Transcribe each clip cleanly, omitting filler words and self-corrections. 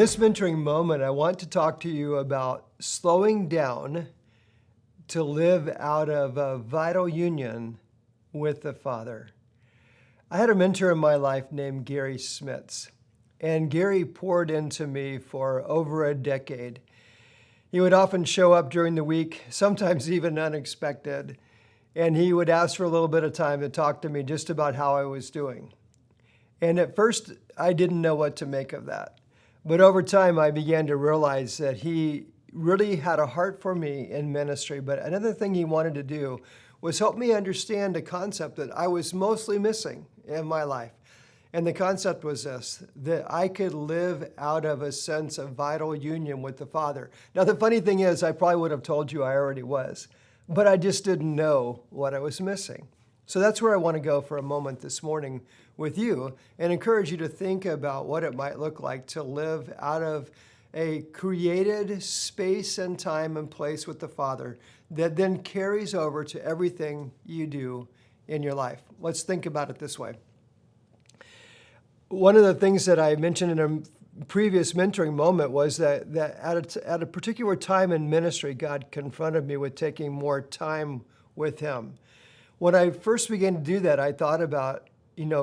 this mentoring moment, I want to talk to you about slowing down to live out of a vital union with the Father. I had a mentor in my life named Gary Smits, and Gary poured into me for over a decade. He would often show up during the week, sometimes even unexpected, and he would ask for a little bit of time to talk to me just about how I was doing. And at first, I didn't know what to make of that. But over time, I began to realize that he really had a heart for me in ministry. But another thing he wanted to do was help me understand a concept that I was mostly missing in my life. And the concept was this, that I could live out of a sense of vital union with the Father. Now, the funny thing is, I probably would have told you I already was, but I just didn't know what I was missing. So that's where I want to go for a moment this morning with you and encourage you to think about what it might look like to live out of a created space and time and place with the Father that then carries over to everything you do in your life. Let's think about it this way. One of the things that I mentioned in a previous mentoring moment was that at a particular time in ministry, God confronted me with taking more time with Him. When I first began to do that, I thought about,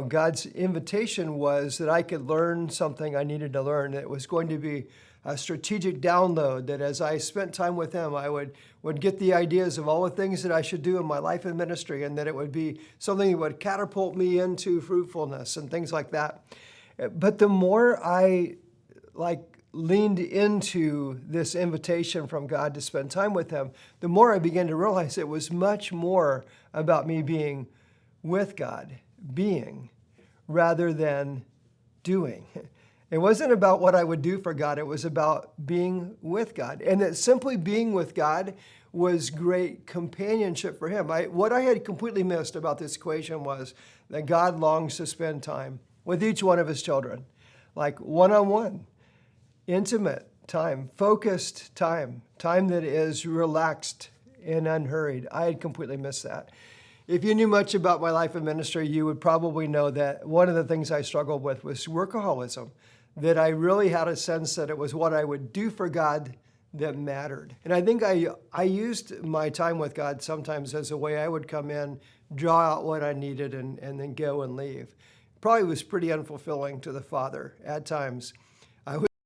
God's invitation was that I could learn something I needed to learn. It was going to be a strategic download that as I spent time with Him, I would get the ideas of all the things that I should do in my life and ministry, and that it would be something that would catapult me into fruitfulness and things like that. But the more I leaned into this invitation from God to spend time with Him, the more I began to realize it was much more about me being with God, being, rather than doing. It wasn't about what I would do for God. It was about being with God. And that simply being with God was great companionship for Him. What I had completely missed about this equation was that God longs to spend time with each one of His children, like one-on-one, intimate time, focused time that is relaxed and unhurried. I had completely missed that. If you knew much about my life and ministry, you would probably know that one of the things I struggled with was workaholism, that I really had a sense that it was what I would do for God that mattered. And I think I used my time with God sometimes as a way I would come in, draw out what I needed, and then go and leave. Probably was pretty unfulfilling to the Father at times.